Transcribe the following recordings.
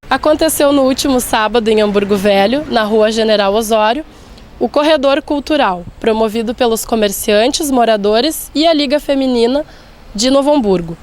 Aconteceu no último sábado em Hamburgo Velho, na Rua General Osório, o Corredor Cultural, promovido pelos comerciantes, moradores e a Liga Feminina de Novo Hamburgo.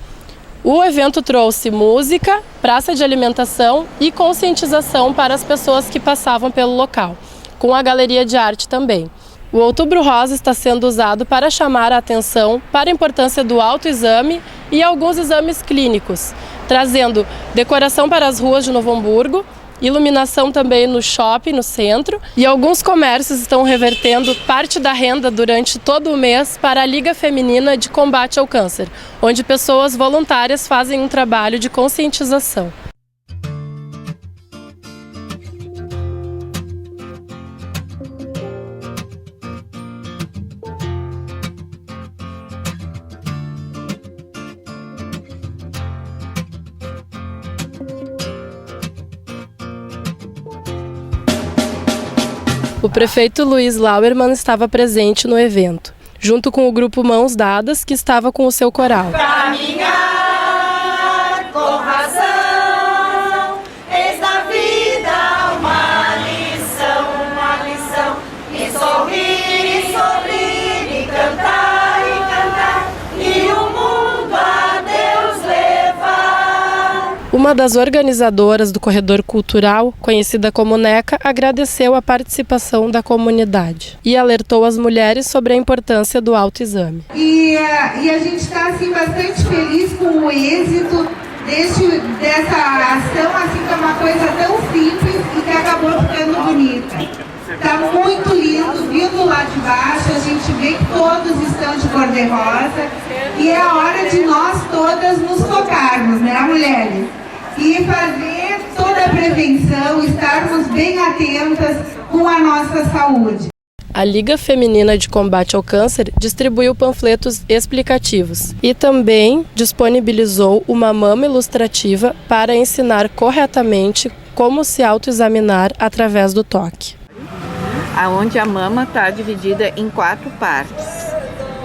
O evento trouxe música, praça de alimentação e conscientização para as pessoas que passavam pelo local, com a galeria de arte também. O Outubro Rosa está sendo usado para chamar a atenção para a importância do autoexame e alguns exames clínicos, trazendo decoração para as ruas de Novo Hamburgo, iluminação também no shopping, no centro, e alguns comércios estão revertendo parte da renda durante todo o mês para a Liga Feminina de Combate ao Câncer, onde pessoas voluntárias fazem um trabalho de conscientização. O prefeito Luiz Lauermann estava presente no evento, junto com o grupo Mãos Dadas, que estava com o seu coral. Caminhar com razão, eis na vida uma lição, e sorrir, e cantar, e o mundo a Deus levar. Uma das organizadoras do Corredor Cultural, conhecida como NECA, agradeceu a participação da comunidade e alertou as mulheres sobre a importância do autoexame. E a gente está assim, bastante feliz com o êxito dessa ação, assim, que é uma coisa tão simples e que acabou ficando bonita. Está muito lindo, vindo lá de baixo, a gente vê que todos estão de cor-de-rosa e é a hora de nós todas nos focarmos, né, mulheres? E fazer toda a prevenção, estarmos bem atentas com a nossa saúde. A Liga Feminina de Combate ao Câncer distribuiu panfletos explicativos e também disponibilizou uma mama ilustrativa para ensinar corretamente como se autoexaminar através do toque. Onde a mama está dividida em 4 partes,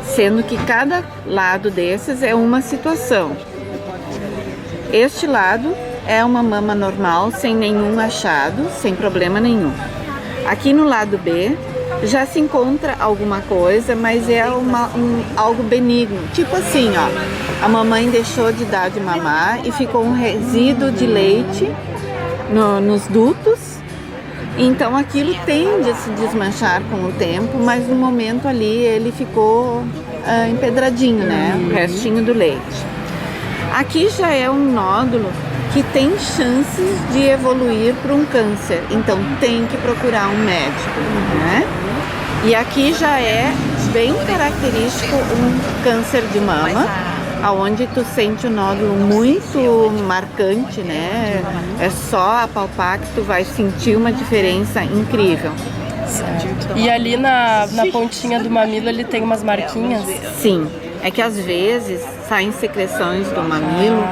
sendo que cada lado desses é uma situação. Este lado é uma mama normal, sem nenhum achado, sem problema nenhum. Aqui no lado B já se encontra alguma coisa, mas é algo benigno. Tipo assim, ó, a mamãe deixou de dar de mamar e ficou um resíduo de leite nos dutos. Então aquilo tende a se desmanchar com o tempo, mas no momento ali ele ficou empedradinho, né? O restinho do leite. Aqui já é um nódulo que tem chances de evoluir para um câncer, então tem que procurar um médico, né? E aqui já é bem característico um câncer de mama, aonde tu sente o nódulo muito marcante, né? É só apalpar que tu vai sentir uma diferença incrível. Certo. E ali na pontinha do mamilo ele tem umas marquinhas? Sim, é que às vezes saem secreções do mamilo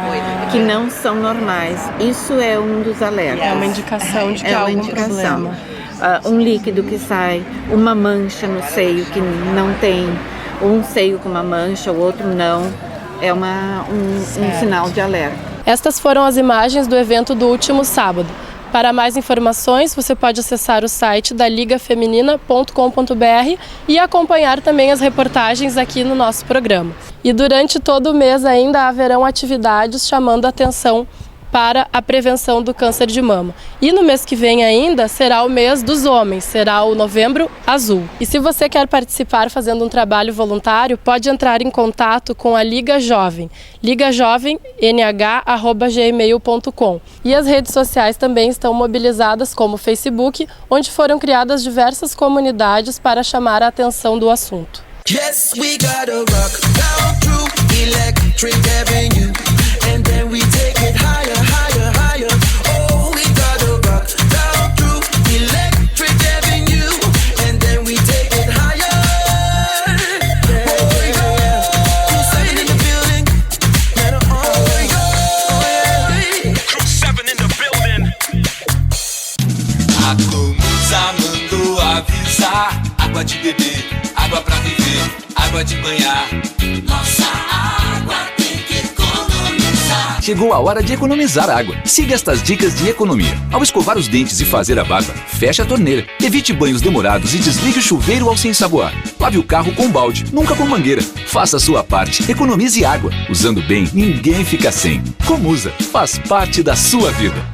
que não são normais. Isso é um dos alertas. É uma indicação de que há algum problema. Um líquido que sai, uma mancha no seio que não tem, um seio com uma mancha, o outro não. É um sinal de alerta. Estas foram as imagens do evento do último sábado. Para mais informações, você pode acessar o site da ligafeminina.com.br e acompanhar também as reportagens aqui no nosso programa. E durante todo o mês ainda haverão atividades chamando a atenção para a prevenção do câncer de mama. E no mês que vem ainda será o mês dos homens, será o Novembro Azul. E se você quer participar fazendo um trabalho voluntário, pode entrar em contato com a Liga Jovem, ligajovemnh@gmail.com. E as redes sociais também estão mobilizadas, como o Facebook, onde foram criadas diversas comunidades para chamar a atenção do assunto. Yes, we gotta rock down through Electric Avenue, and then we take it higher, higher, higher. Oh, we gotta rock down through Electric Avenue, and then we take it higher. Oh, yeah. Who's saying in the building? Oh, yeah. 7 in the building. A Comusa mandou avisar: água de beber, água pra viver, água de banhar. Nossa água tem que economizar. Chegou a hora de economizar água. Siga estas dicas de economia. Ao escovar os dentes e fazer a barba, feche a torneira. Evite banhos demorados e desligue o chuveiro ao se ensaboar. Lave o carro com balde, nunca com mangueira. Faça a sua parte. Economize água. Usando bem, ninguém fica sem. Comusa, faz parte da sua vida.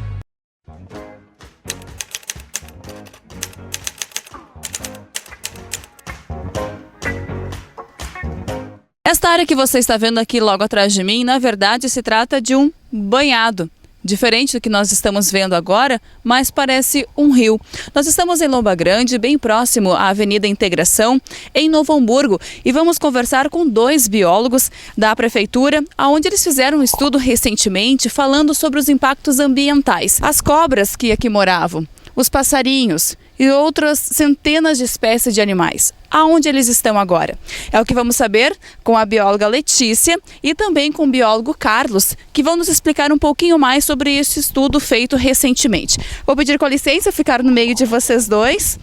Esta área que você está vendo aqui logo atrás de mim, na verdade se trata de um banhado. Diferente do que nós estamos vendo agora, mas parece um rio. Nós estamos em Lomba Grande, bem próximo à Avenida Integração, em Novo Hamburgo, e vamos conversar com 2 biólogos da prefeitura, onde eles fizeram um estudo recentemente falando sobre os impactos ambientais. As cobras que aqui moravam, os passarinhos e outras centenas de espécies de animais. Aonde eles estão agora? É o que vamos saber com a bióloga Letícia e também com o biólogo Carlos, que vão nos explicar um pouquinho mais sobre esse estudo feito recentemente. Vou pedir com licença ficar no meio de vocês dois.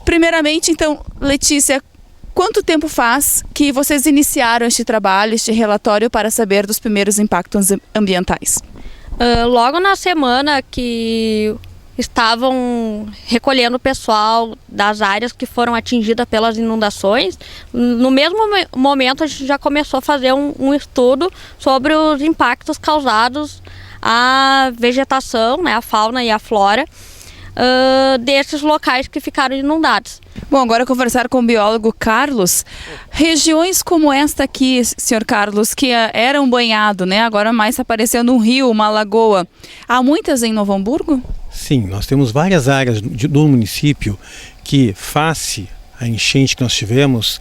Primeiramente, então, Letícia, quanto tempo faz que vocês iniciaram este trabalho, este relatório para saber dos primeiros impactos ambientais? Logo na semana que estavam recolhendo o pessoal das áreas que foram atingidas pelas inundações, no mesmo momento a gente já começou a fazer um estudo sobre os impactos causados à vegetação, né, a fauna e a flora desses locais que ficaram inundados. Bom, agora conversar com o biólogo Carlos. Regiões como esta aqui, senhor Carlos, que era um banhado, né? Agora mais aparecendo um rio, uma lagoa. Há muitas em Novo Hamburgo? Sim, nós temos várias áreas do município que, face à enchente que nós tivemos,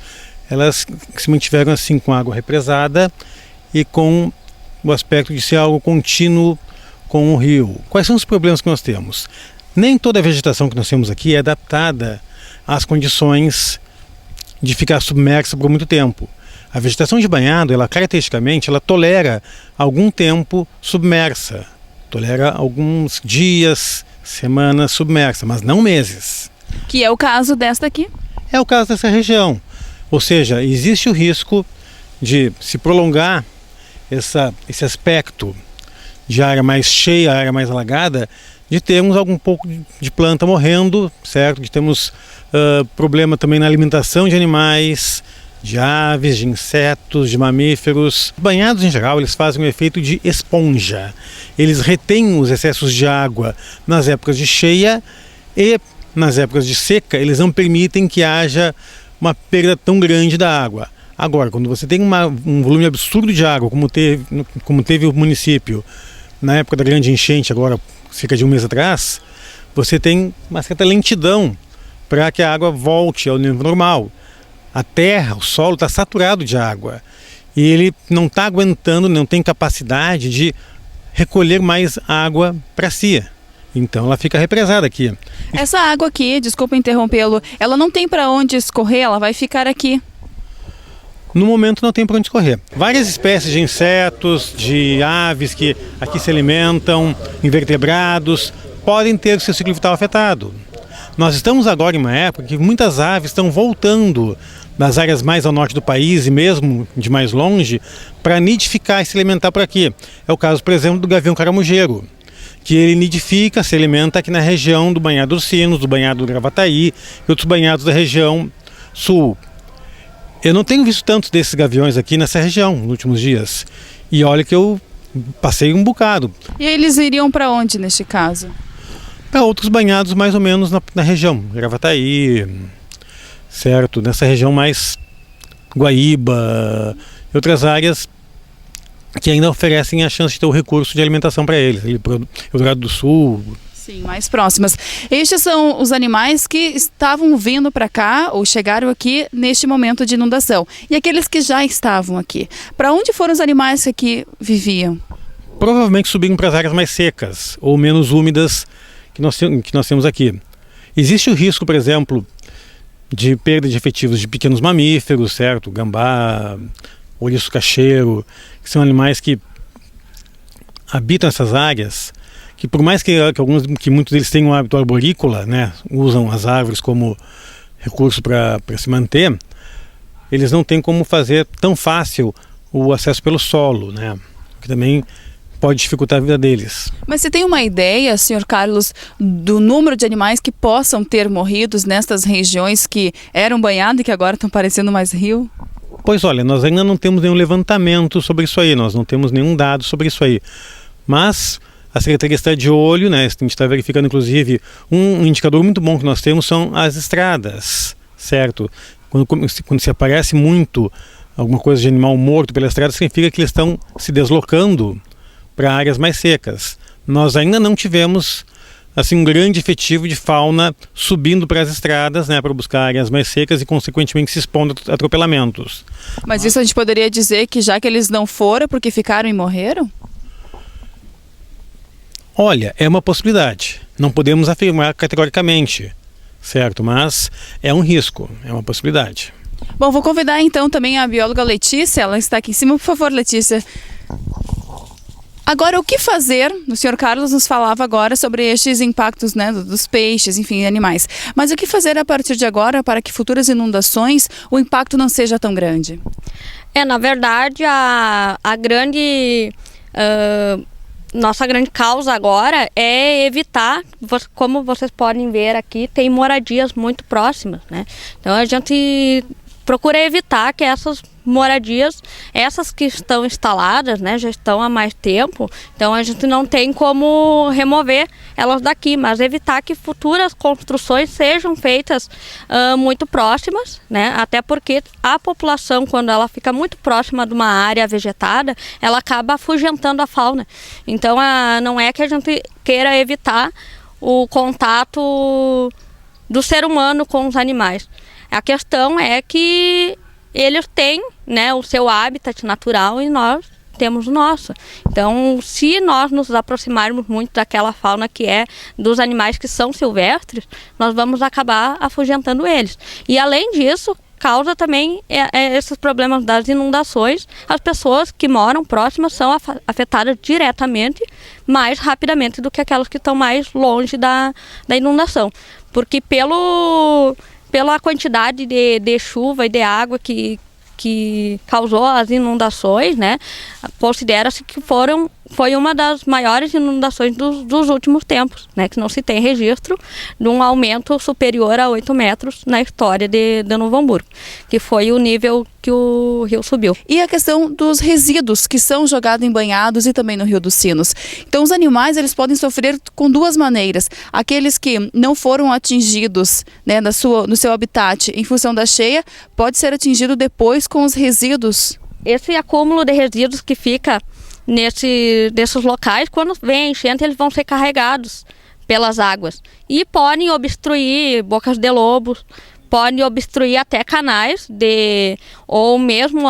elas se mantiveram assim com água represada e com o aspecto de ser algo contínuo com o rio. Quais são os problemas que nós temos? Nem toda a vegetação que nós temos aqui é adaptada às condições de ficar submersa por muito tempo. A vegetação de banhado, caracteristicamente, ela tolera algum tempo submersa. Tolera alguns dias, semanas submersa, mas não meses. Que é o caso desta aqui? É o caso dessa região. Ou seja, existe o risco de se prolongar esse aspecto de área mais cheia, área mais alagada, de termos algum pouco de planta morrendo, certo? De termos problema também na alimentação de animais, de aves, de insetos, de mamíferos. Banhados em geral, eles fazem um efeito de esponja. Eles retêm os excessos de água nas épocas de cheia e nas épocas de seca, eles não permitem que haja uma perda tão grande da água. Agora, quando você tem um volume absurdo de água, como teve o município na época da grande enchente, agora cerca de um mês atrás, você tem uma certa lentidão para que a água volte ao nível normal. A terra, o solo está saturado de água e ele não está aguentando, não tem capacidade de recolher mais água para si. Então ela fica represada aqui. Essa água aqui, desculpa interrompê-lo, ela não tem para onde escorrer, ela vai ficar aqui. No momento não tem para onde escorrer. Várias espécies de insetos, de aves que aqui se alimentam, invertebrados, podem ter seu ciclo vital afetado. Nós estamos agora em uma época que muitas aves estão voltando das áreas mais ao norte do país e mesmo de mais longe para nidificar e se alimentar por aqui. É o caso, por exemplo, do gavião caramujeiro, que ele nidifica, se alimenta aqui na região do Banhado dos Sinos, do Banhado do Gravataí e outros banhados da região sul. Eu não tenho visto tantos desses gaviões aqui nessa região nos últimos dias. E olha que eu passei um bocado. E eles iriam para onde neste caso? Para outros banhados mais ou menos na região, Gravataí, certo? Nessa região mais Guaíba e outras áreas que ainda oferecem a chance de ter o recurso de alimentação para eles, Eldorado do Sul. Sim, mais próximas. Estes são os animais que estavam vindo para cá ou chegaram aqui neste momento de inundação. E aqueles que já estavam aqui, para onde foram os animais que aqui viviam? Provavelmente subiram para as áreas mais secas ou menos úmidas que nós temos aqui. Existe o risco, por exemplo, de perda de efetivos de pequenos mamíferos, certo? Gambá, ouriço cacheiro, que são animais que habitam essas áreas, que por mais que muitos deles tenham um hábito arborícola, né, usam as árvores como recurso para se manter, eles não têm como fazer tão fácil o acesso pelo solo, né, que também pode dificultar a vida deles. Mas você tem uma ideia, senhor Carlos, do número de animais que possam ter morrido nestas regiões que eram banhados e que agora estão parecendo mais rio? Pois olha, nós ainda não temos nenhum levantamento sobre isso aí, nós não temos nenhum dado sobre isso aí. Mas a Secretaria está de olho, né? A gente está verificando, inclusive, um indicador muito bom que nós temos são as estradas, certo? Quando se aparece muito alguma coisa de animal morto pela estrada, significa que eles estão se deslocando para áreas mais secas. Nós ainda não tivemos assim um grande efetivo de fauna subindo para as estradas, né, para buscar áreas mais secas e consequentemente se expondo a atropelamentos. Mas isso a gente poderia dizer que já que eles não foram porque ficaram e morreram? Olha, é uma possibilidade. Não podemos afirmar categoricamente, certo? Mas é um risco, é uma possibilidade. Bom, vou convidar então também a bióloga Letícia, ela está aqui em cima. Por favor, Letícia. Agora, o que fazer? O senhor Carlos nos falava agora sobre estes impactos, né, dos peixes, enfim, animais. Mas o que fazer a partir de agora para que futuras inundações o impacto não seja tão grande? Na verdade, a grande... nossa grande causa agora é evitar, como vocês podem ver aqui, tem moradias muito próximas, né? Então a gente procura evitar que essas moradias, essas que estão instaladas, né, já estão há mais tempo, então a gente não tem como remover elas daqui, mas evitar que futuras construções sejam feitas muito próximas, né, até porque a população, quando ela fica muito próxima de uma área vegetada, ela acaba afugentando a fauna. Então não é que a gente queira evitar o contato do ser humano com os animais. A questão é que eles têm, né, o seu habitat natural e nós temos o nosso. Então, se nós nos aproximarmos muito daquela fauna que é dos animais que são silvestres, nós vamos acabar afugentando eles. E além disso, causa também esses problemas das inundações. As pessoas que moram próximas são afetadas diretamente, mais rapidamente do que aquelas que estão mais longe da inundação. Porque pela quantidade de chuva e de água que causou as inundações, né, considera-se que foi uma das maiores inundações dos últimos tempos, né, que não se tem registro de um aumento superior a 8 metros na história de Novo Hamburgo, que foi o nível que o rio subiu. E a questão dos resíduos que são jogados em banhados e também no Rio dos Sinos. Então os animais eles podem sofrer com duas maneiras. Aqueles que não foram atingidos, né, no seu habitat em função da cheia, pode ser atingido depois com os resíduos. Esse acúmulo de resíduos que fica nesses locais, quando vem a enchente, eles vão ser carregados pelas águas e podem obstruir bocas de lobos, podem obstruir até canais ou mesmo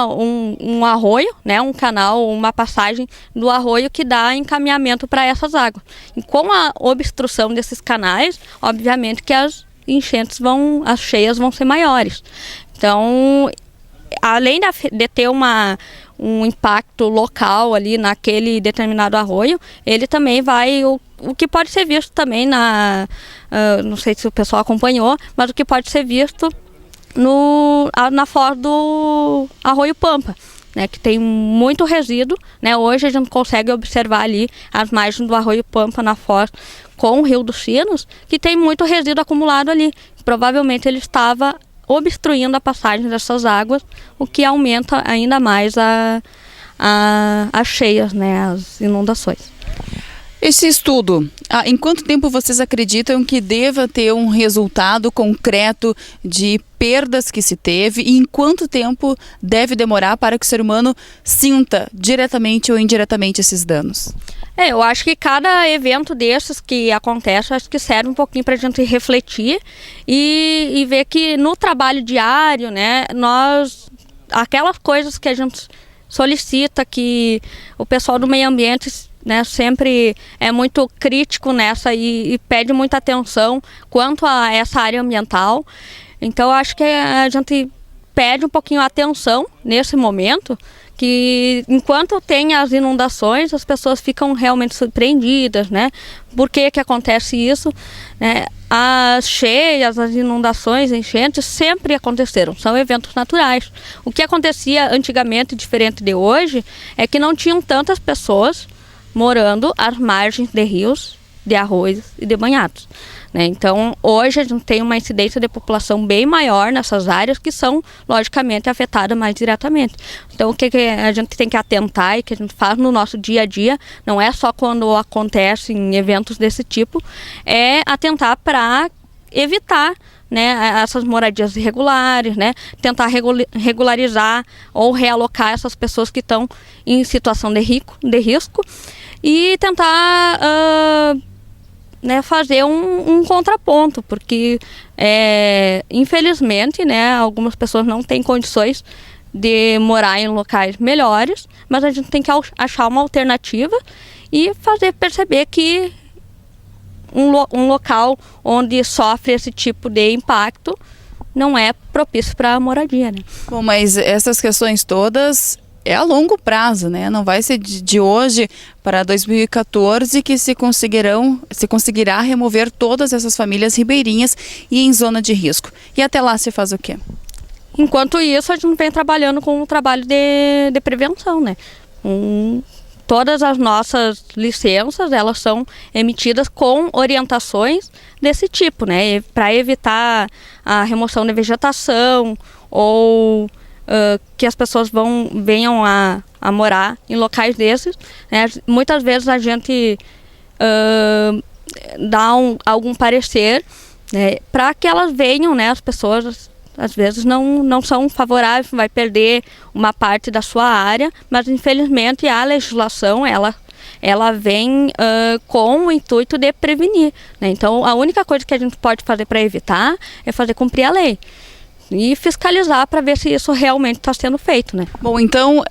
um arroio, né, um canal, uma passagem do arroio que dá encaminhamento para essas águas. E com a obstrução desses canais, obviamente que as cheias vão ser maiores. Então, além de ter um impacto local ali naquele determinado arroio, ele também vai, o que pode ser visto também não sei se o pessoal acompanhou, mas o que pode ser visto na foz do Arroio Pampa, né, que tem muito resíduo, né. Hoje a gente consegue observar ali as margens do Arroio Pampa na foz com o Rio dos Sinos, que tem muito resíduo acumulado ali. Provavelmente ele estava obstruindo a passagem dessas águas, o que aumenta ainda mais as cheias, né, as inundações. Esse estudo, em quanto tempo vocês acreditam que deva ter um resultado concreto de perdas que se teve e em quanto tempo deve demorar para que o ser humano sinta diretamente ou indiretamente esses danos? Eu acho que cada evento desses que acontece, acho que serve um pouquinho para a gente refletir e ver que no trabalho diário, né, aquelas coisas que a gente solicita, que o pessoal do meio ambiente, né, sempre é muito crítico nessa e pede muita atenção quanto a essa área ambiental. Então eu acho que a gente pede um pouquinho a atenção nesse momento, que enquanto tem as inundações, as pessoas ficam realmente surpreendidas, né? Por que acontece isso? As cheias, as inundações, enchentes sempre aconteceram, são eventos naturais. O que acontecia antigamente, diferente de hoje, é que não tinham tantas pessoas morando às margens de rios, de arroios e de banhados, né? Então, hoje a gente tem uma incidência de população bem maior nessas áreas que são, logicamente, afetadas mais diretamente. Então, o que a gente tem que atentar e que a gente faz no nosso dia a dia, não é só quando acontecem eventos desse tipo, é atentar para evitar, né, essas moradias irregulares, né, tentar regularizar ou realocar essas pessoas que estão em situação de risco e tentar né, fazer um contraponto, porque infelizmente, né, algumas pessoas não têm condições de morar em locais melhores, mas a gente tem que achar uma alternativa e fazer perceber que um local onde sofre esse tipo de impacto não é propício para a moradia, né? Bom, mas essas questões todas é a longo prazo, né? Não vai ser de hoje para 2014 que se conseguirá remover todas essas famílias ribeirinhas e em zona de risco. E até lá se faz o quê? Enquanto isso, a gente vem trabalhando com o trabalho de prevenção, né? Todas as nossas licenças, elas são emitidas com orientações desse tipo, né? Para evitar a remoção de vegetação ou que as pessoas venham a morar em locais desses, né? Muitas vezes a gente dá algum parecer, né, para que elas venham, né? As pessoas às vezes não são favoráveis, vai perder uma parte da sua área, mas infelizmente a legislação ela vem com o intuito de prevenir, né? Então a única coisa que a gente pode fazer para evitar é fazer cumprir a lei e fiscalizar para ver se isso realmente está sendo feito, né? Bom, então,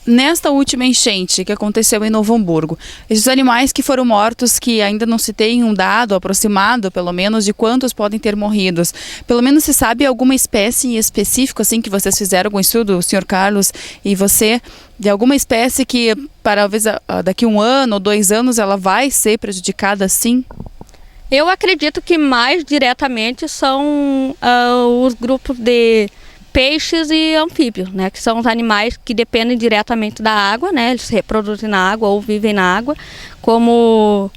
nesta última enchente que aconteceu em Novo Hamburgo, esses animais que foram mortos, que ainda não se tem um dado aproximado, pelo menos, de quantos podem ter morrido, pelo menos se sabe alguma espécie específica, assim, que vocês fizeram algum estudo, o senhor Carlos e você, de alguma espécie que, talvez daqui 1 ano ou 2 anos, ela vai ser prejudicada, sim? Eu acredito que mais diretamente são os grupos de peixes e anfíbios, né, que são os animais que dependem diretamente da água, né, eles se reproduzem na água ou vivem na água, como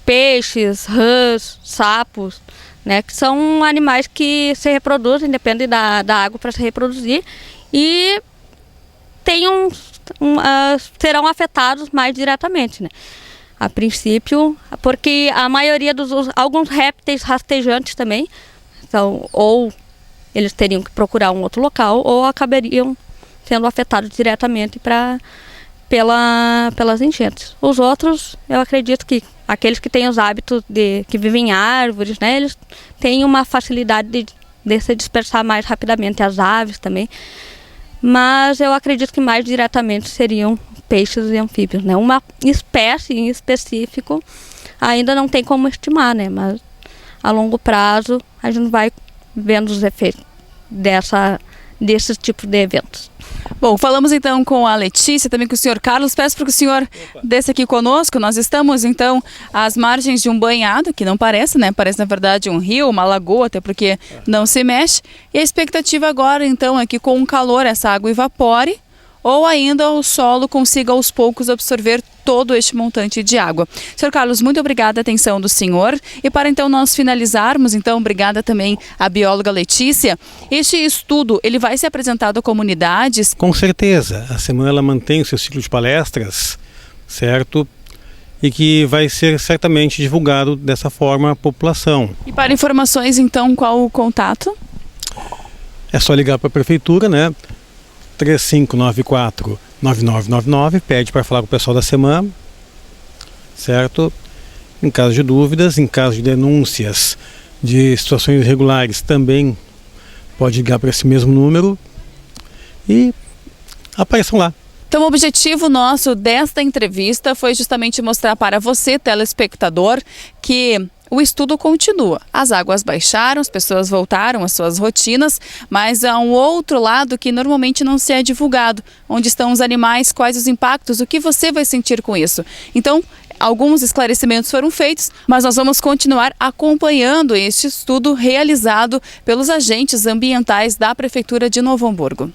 peixes, rãs, sapos, né, que são animais que se reproduzem, dependem da água para se reproduzir e serão afetados mais diretamente, né. A princípio, porque a maioria alguns répteis rastejantes também, então, ou eles teriam que procurar um outro local ou acabariam sendo afetados diretamente pelas enchentes. Os outros, eu acredito que aqueles que têm os hábitos que vivem em árvores, né, eles têm uma facilidade de se dispersar mais rapidamente, as aves também. Mas eu acredito que mais diretamente seriam peixes e anfíbios, né? Uma espécie em específico ainda não tem como estimar, né? Mas a longo prazo a gente vai vendo os efeitos desses tipos de eventos. Bom, falamos então com a Letícia, também com o senhor Carlos. Peço para que o senhor desça aqui conosco. Nós estamos então às margens de um banhado, que não parece, né? Parece na verdade um rio, uma lagoa, até porque não se mexe. E a expectativa agora então é que com o calor essa água evapore, ou ainda o solo consiga aos poucos absorver todo este montante de água. Sr. Carlos, muito obrigada a atenção do senhor. E para então nós finalizarmos, então, obrigada também à bióloga Letícia. Este estudo, ele vai ser apresentado a comunidades? Com certeza. A semana ela mantém o seu ciclo de palestras, certo? E que vai ser certamente divulgado dessa forma à população. E para informações, então, qual o contato? É só ligar para a prefeitura, né? 3594-9999, pede para falar com o pessoal da semana, certo? Em caso de dúvidas, em caso de denúncias de situações irregulares, também pode ligar para esse mesmo número e apareçam lá. Então, o objetivo nosso desta entrevista foi justamente mostrar para você, telespectador, que o estudo continua. As águas baixaram, as pessoas voltaram às suas rotinas, mas há um outro lado que normalmente não se é divulgado. Onde estão os animais, quais os impactos, o que você vai sentir com isso. Então, alguns esclarecimentos foram feitos, mas nós vamos continuar acompanhando este estudo realizado pelos agentes ambientais da Prefeitura de Novo Hamburgo.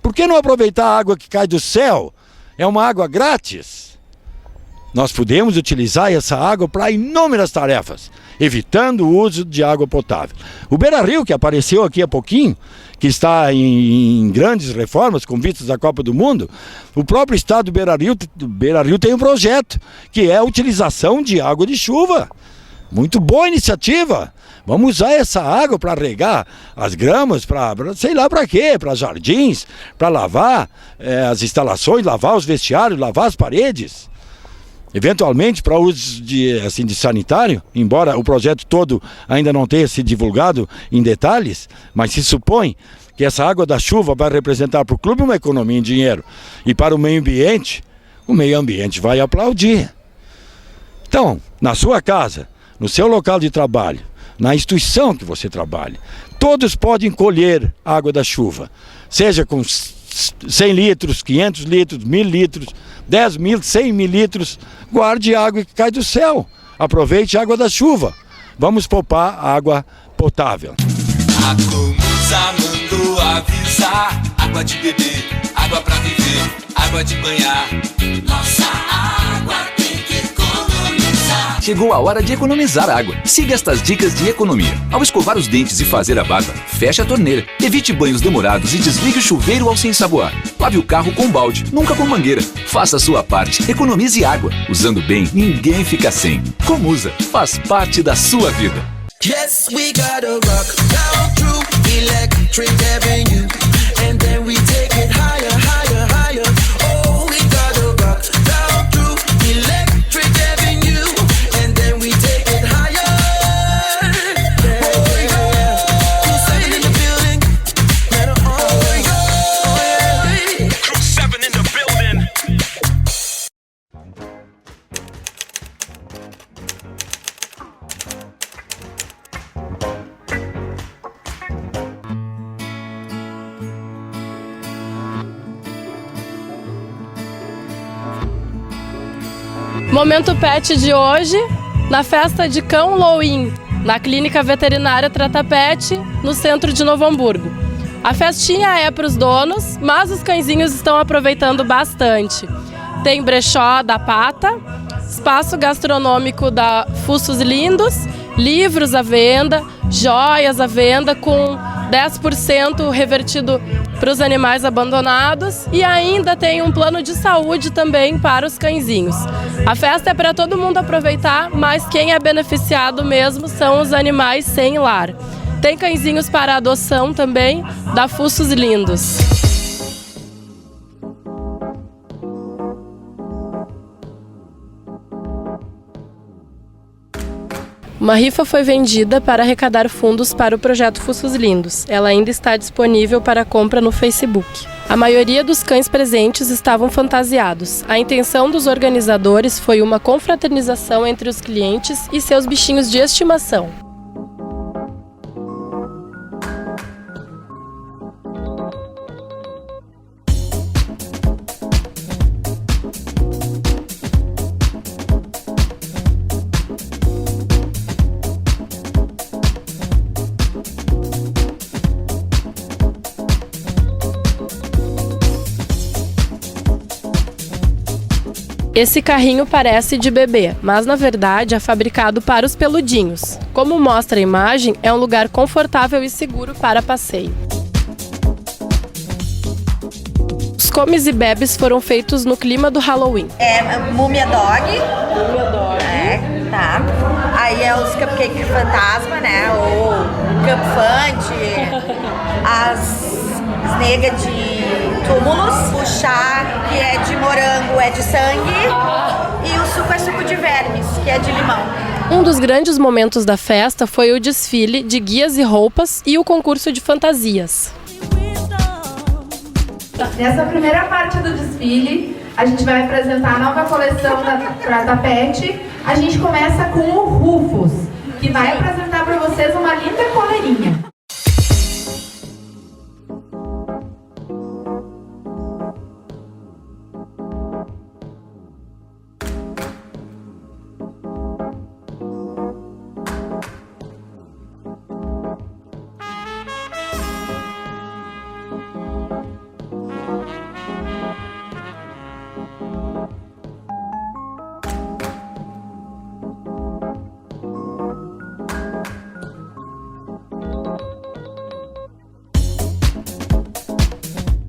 Por que não aproveitar a água que cai do céu? É uma água grátis. Nós podemos utilizar essa água para inúmeras tarefas, evitando o uso de água potável. O Beira-Rio, que apareceu aqui há pouquinho, que está em grandes reformas com vistas à Copa do Mundo, o próprio estado do Beira-Rio tem um projeto, que é a utilização de água de chuva. Muito boa iniciativa. Vamos usar essa água para regar as gramas, para sei lá para quê, para jardins, para lavar as instalações, lavar os vestiários, lavar as paredes. Eventualmente para uso de sanitário, embora o projeto todo ainda não tenha sido divulgado em detalhes, mas se supõe que essa água da chuva vai representar para o clube uma economia em dinheiro e para o meio ambiente vai aplaudir. Então, na sua casa, no seu local de trabalho, na instituição que você trabalha, todos podem colher água da chuva, seja com 100 litros, 500 litros, 1000 litros, 10 mil, 100 mil litros, guarde água que cai do céu, aproveite a água da chuva, vamos poupar água potável. A Comusa mandou avisar: água de beber, água pra viver, água de banhar. Nossa água tem que economizar. Chegou a hora de economizar água. Siga estas dicas de economia. Ao escovar os dentes e fazer a barba, feche a torneira. Evite banhos demorados e desligue o chuveiro ao se ensaboar. Lave o carro com balde, nunca com mangueira. Faça a sua parte, economize água. Usando bem, ninguém fica sem. Comusa, faz parte da sua vida. Yes, we gotta rock down through Electric Avenue, and then we take it higher, higher, higher. Oh, we gotta rock down through Electric Avenue, and then we take it higher. Oh, yeah. Who's in the building? Oh, yeah. 7 in the building. Momento Pet de hoje, na festa de Cão Louin, na Clínica Veterinária Trata Pet, no centro de Novo Hamburgo. A festinha é para os donos, mas os cãezinhos estão aproveitando bastante. Tem brechó da Pata, espaço gastronômico da Fuços Lindos, livros à venda, joias à venda com 10% revertido para os animais abandonados e ainda tem um plano de saúde também para os cãezinhos. A festa é para todo mundo aproveitar, mas quem é beneficiado mesmo são os animais sem lar. Tem cãezinhos para adoção também da Fuços Lindos. Uma rifa foi vendida para arrecadar fundos para o projeto Fuços Lindos. Ela ainda está disponível para compra no Facebook. A maioria dos cães presentes estavam fantasiados. A intenção dos organizadores foi uma confraternização entre os clientes e seus bichinhos de estimação. Esse carrinho parece de bebê, mas na verdade é fabricado para os peludinhos. Como mostra a imagem, é um lugar confortável e seguro para passeio. Os comes e bebes foram feitos no clima do Halloween. É Múmia Dog. Tá. Aí é os cupcake fantasma, né? Ou cupfante, as negas de túmulos, o chá, que é de morango, é de sangue, e o suco é suco de vermes, que é de limão. Um dos grandes momentos da festa foi o desfile de guias e roupas e o concurso de fantasias. Nessa primeira parte do desfile, a gente vai apresentar a nova coleção da Pet. A gente começa com o Rufus, que vai apresentar para vocês uma linda coleirinha.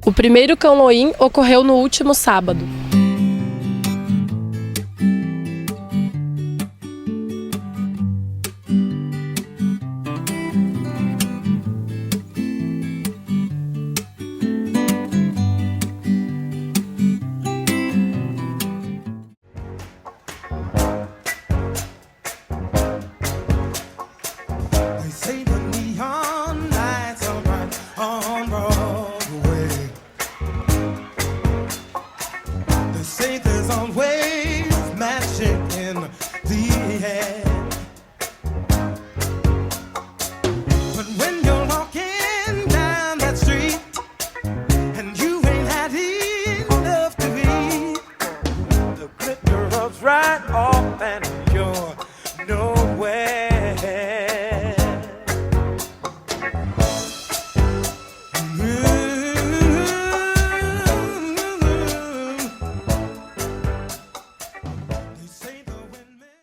O primeiro Halloween ocorreu no último sábado.